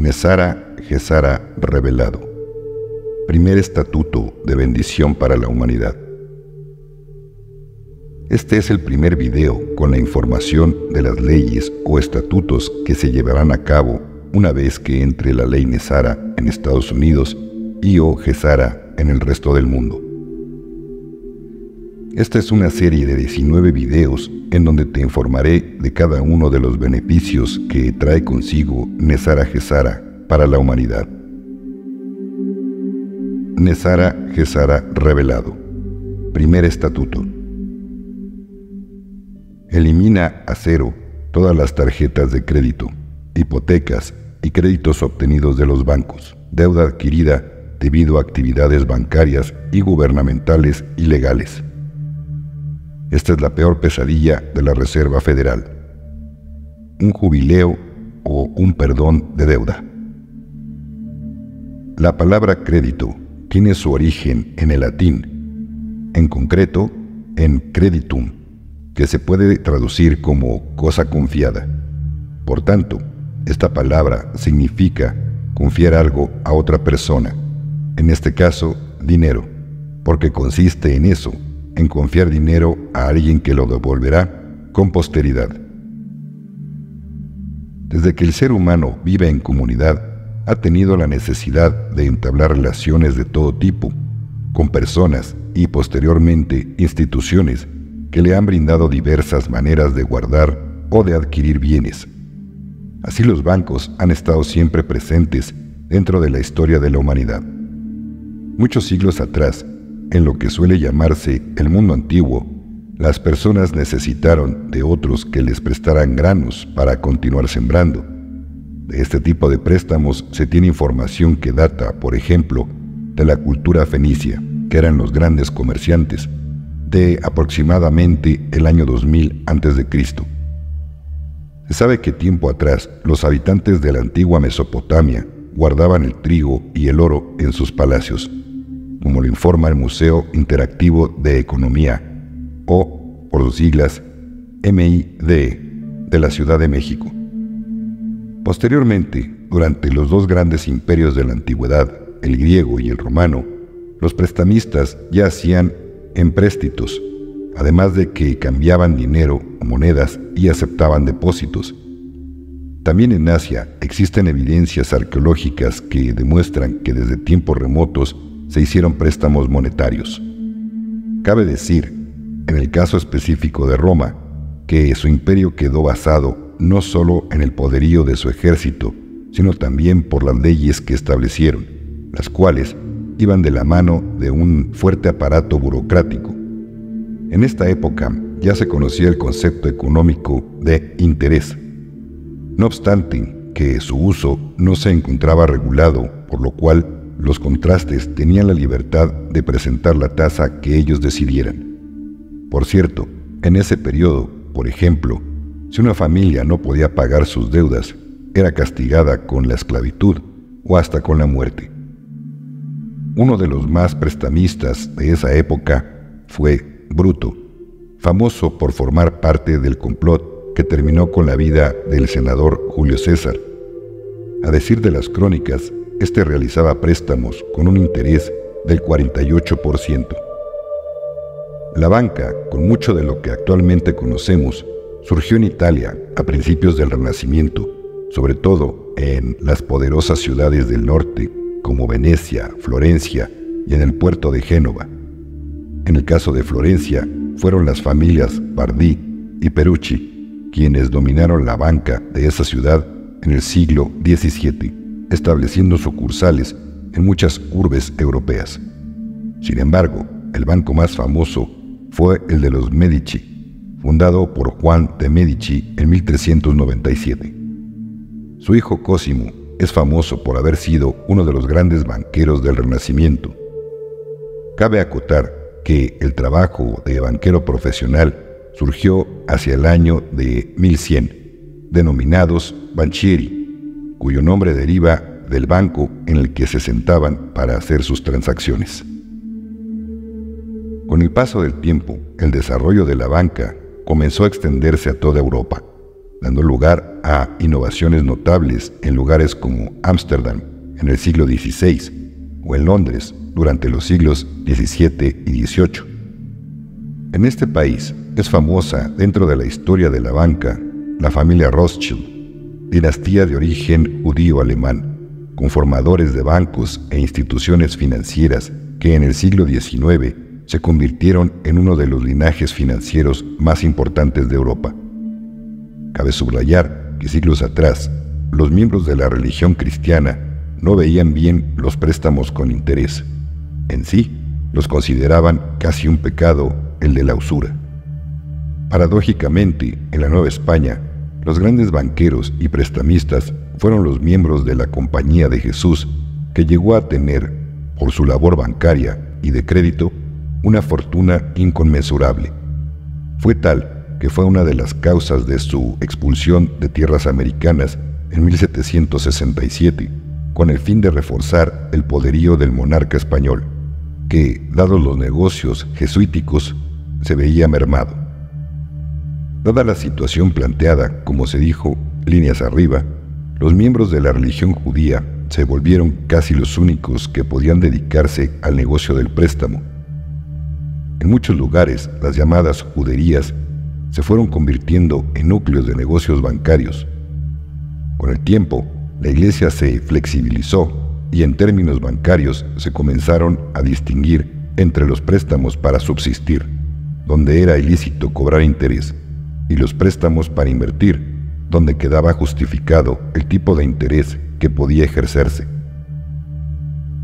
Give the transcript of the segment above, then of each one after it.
Nesara Gesara revelado. Primer estatuto de bendición para la humanidad. Este es el primer video con la información de las leyes o estatutos que se llevarán a cabo una vez que entre la ley Nesara en Estados Unidos y o Gesara en el resto del mundo. Esta es una serie de 19 videos en donde te informaré de cada uno de los beneficios que trae consigo Nesara Gesara para la humanidad. Nesara Gesara revelado. Primer estatuto. Elimina a cero todas las tarjetas de crédito, hipotecas y créditos obtenidos de los bancos, deuda adquirida debido a actividades bancarias y gubernamentales ilegales. Esta es la peor pesadilla de la Reserva Federal. Un jubileo o un perdón de deuda. La palabra crédito tiene su origen en el latín, en concreto en creditum, que se puede traducir como cosa confiada. Por tanto, esta palabra significa confiar algo a otra persona, en este caso, dinero, porque consiste en eso, en confiar dinero a alguien que lo devolverá con posteridad. Desde que el ser humano vive en comunidad, ha tenido la necesidad de entablar relaciones de todo tipo, con personas y posteriormente instituciones que le han brindado diversas maneras de guardar o de adquirir bienes. Así los bancos han estado siempre presentes dentro de la historia de la humanidad. Muchos siglos atrás, en lo que suele llamarse el mundo antiguo, las personas necesitaron de otros que les prestaran granos para continuar sembrando. De este tipo de préstamos se tiene información que data, por ejemplo, de la cultura fenicia, que eran los grandes comerciantes, de aproximadamente el año 2000 a.C. Se sabe que tiempo atrás los habitantes de la antigua Mesopotamia guardaban el trigo y el oro en sus palacios, como lo informa el Museo Interactivo de Economía, o, por sus siglas, MIDE, de la Ciudad de México. Posteriormente, durante los dos grandes imperios de la antigüedad, el griego y el romano, los prestamistas ya hacían empréstitos, además de que cambiaban dinero o monedas y aceptaban depósitos. También en Asia existen evidencias arqueológicas que demuestran que desde tiempos remotos se hicieron préstamos monetarios. Cabe decir, en el caso específico de Roma, que su imperio quedó basado no solo en el poderío de su ejército, sino también por las leyes que establecieron, las cuales iban de la mano de un fuerte aparato burocrático. En esta época ya se conocía el concepto económico de interés. No obstante que su uso no se encontraba regulado, por lo cual los contrastes tenían la libertad de presentar la tasa que ellos decidieran. Por cierto, en ese periodo, por ejemplo, si una familia no podía pagar sus deudas, era castigada con la esclavitud o hasta con la muerte. Uno de los más prestamistas de esa época fue Bruto, famoso por formar parte del complot que terminó con la vida del senador Julio César. A decir de las crónicas, este realizaba préstamos con un interés del 48%. La banca, con mucho de lo que actualmente conocemos, surgió en Italia a principios del Renacimiento, sobre todo en las poderosas ciudades del norte, como Venecia, Florencia y en el puerto de Génova. En el caso de Florencia, fueron las familias Bardi y Perucci quienes dominaron la banca de esa ciudad en el siglo XVII, estableciendo sucursales en muchas urbes europeas. Sin embargo, el banco más famoso fue el de los Medici, fundado por Juan de Medici en 1397. Su hijo Cosimo es famoso por haber sido uno de los grandes banqueros del Renacimiento. Cabe acotar que el trabajo de banquero profesional surgió hacia el año de 1100, denominados banchieri, cuyo nombre deriva del banco en el que se sentaban para hacer sus transacciones. Con el paso del tiempo, el desarrollo de la banca comenzó a extenderse a toda Europa, dando lugar a innovaciones notables en lugares como Ámsterdam en el siglo XVI o en Londres durante los siglos XVII y XVIII. En este país es famosa dentro de la historia de la banca la familia Rothschild, dinastía de origen judío-alemán, conformadores de bancos e instituciones financieras que en el siglo XIX se convirtieron en uno de los linajes financieros más importantes de Europa. Cabe subrayar que siglos atrás, los miembros de la religión cristiana no veían bien los préstamos con interés. En sí, los consideraban casi un pecado el de la usura. Paradójicamente, en la Nueva España, los grandes banqueros y prestamistas fueron los miembros de la Compañía de Jesús, que llegó a tener, por su labor bancaria y de crédito, una fortuna inconmensurable. Fue tal que fue una de las causas de su expulsión de tierras americanas en 1767, con el fin de reforzar el poderío del monarca español, que, dados los negocios jesuíticos, se veía mermado. Dada la situación planteada, como se dijo, líneas arriba, los miembros de la religión judía se volvieron casi los únicos que podían dedicarse al negocio del préstamo. En muchos lugares, las llamadas juderías se fueron convirtiendo en núcleos de negocios bancarios. Con el tiempo, la Iglesia se flexibilizó y en términos bancarios se comenzaron a distinguir entre los préstamos para subsistir, donde era ilícito cobrar interés, y los préstamos para invertir, donde quedaba justificado el tipo de interés que podía ejercerse.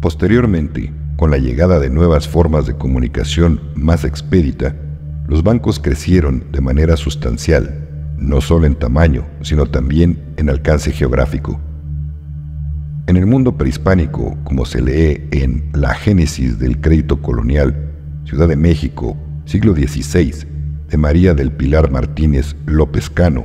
Posteriormente, con la llegada de nuevas formas de comunicación más expedita, los bancos crecieron de manera sustancial, no solo en tamaño, sino también en alcance geográfico. En el mundo prehispánico, como se lee en La Génesis del Crédito Colonial, Ciudad de México, siglo XVI, de María del Pilar Martínez López Cano,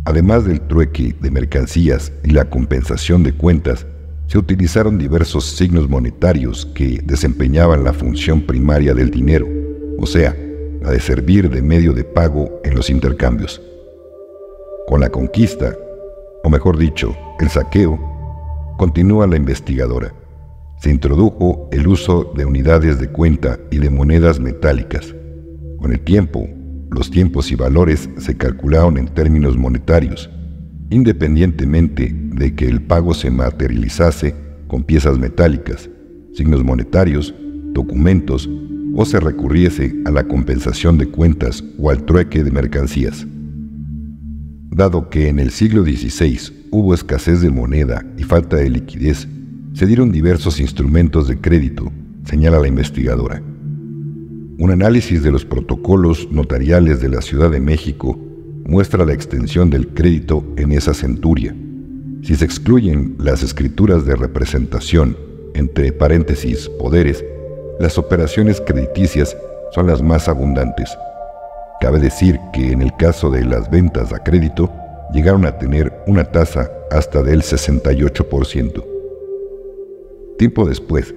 además del trueque de mercancías y la compensación de cuentas, se utilizaron diversos signos monetarios que desempeñaban la función primaria del dinero, o sea, la de servir de medio de pago en los intercambios. Con la conquista, o mejor dicho, el saqueo, continúa la investigadora. Se introdujo el uso de unidades de cuenta y de monedas metálicas. Con el tiempo, los tiempos y valores se calcularon en términos monetarios, independientemente de que el pago se materializase con piezas metálicas, signos monetarios, documentos o se recurriese a la compensación de cuentas o al trueque de mercancías. Dado que en el siglo XVI hubo escasez de moneda y falta de liquidez, se dieron diversos instrumentos de crédito, señala la investigadora. Un análisis de los protocolos notariales de la Ciudad de México muestra la extensión del crédito en esa centuria. Si se excluyen las escrituras de representación, entre paréntesis, poderes, las operaciones crediticias son las más abundantes. Cabe decir que en el caso de las ventas a crédito, llegaron a tener una tasa hasta del 68%. Tiempo después,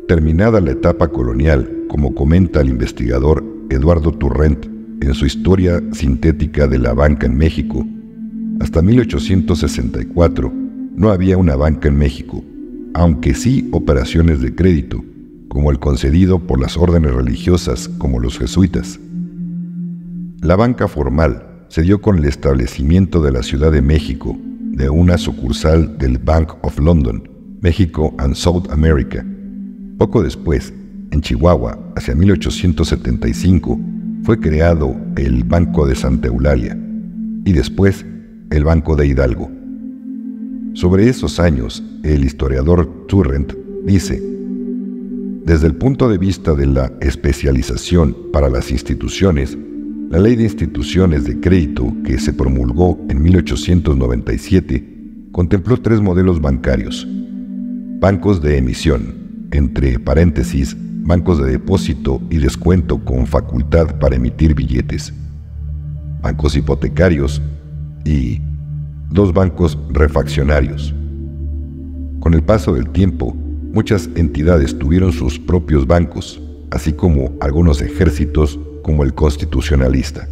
terminada la etapa colonial, como comenta el investigador Eduardo Turrent en su Historia Sintética de la Banca en México, hasta 1864 no había una banca en México, aunque sí operaciones de crédito, como el concedido por las órdenes religiosas como los jesuitas. La banca formal se dio con el establecimiento de la Ciudad de México de una sucursal del Bank of London, México and South America. Poco después, en Chihuahua, hacia 1875, fue creado el Banco de Santa Eulalia y después el Banco de Hidalgo. Sobre esos años, el historiador Turrent dice: desde el punto de vista de la especialización para las instituciones, la Ley de Instituciones de Crédito que se promulgó en 1897 contempló tres modelos bancarios: bancos de emisión, entre paréntesis, bancos de depósito y descuento con facultad para emitir billetes, bancos hipotecarios y dos bancos refaccionarios. Con el paso del tiempo, muchas entidades tuvieron sus propios bancos, así como algunos ejércitos como el Constitucionalista.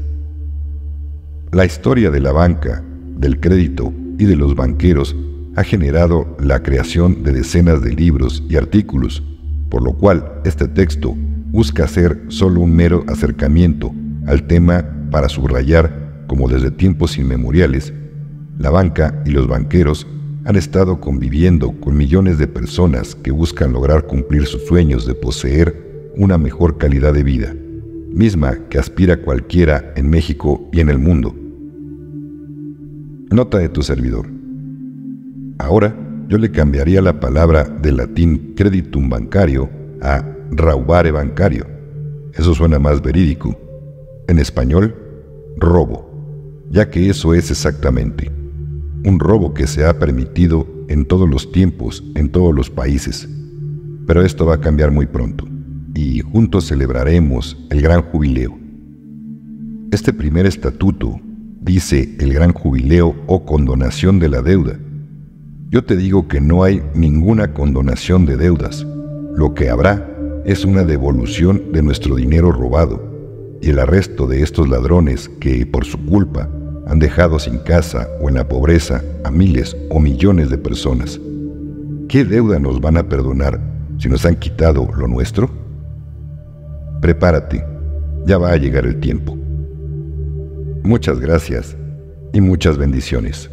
La historia de la banca del crédito y de los banqueros ha generado la creación de decenas de libros y artículos, por lo cual este texto busca ser solo un mero acercamiento al tema para subrayar cómo desde tiempos inmemoriales la banca y los banqueros han estado conviviendo con millones de personas que buscan lograr cumplir sus sueños de poseer una mejor calidad de vida, misma que aspira cualquiera en México y en el mundo. Nota de tu servidor. Ahora yo le cambiaría la palabra del latín creditum bancario a raubare bancario. Eso suena más verídico. En español, robo, ya que eso es exactamente un robo que se ha permitido en todos los tiempos, en todos los países. Pero esto va a cambiar muy pronto, y juntos celebraremos el gran jubileo. Este primer estatuto dice el gran jubileo o condonación de la deuda. Yo te digo que no hay ninguna condonación de deudas. Lo que habrá es una devolución de nuestro dinero robado y el arresto de estos ladrones que, por su culpa, han dejado sin casa o en la pobreza a miles o millones de personas. ¿Qué deuda nos van a perdonar si nos han quitado lo nuestro? Prepárate, ya va a llegar el tiempo. Muchas gracias y muchas bendiciones.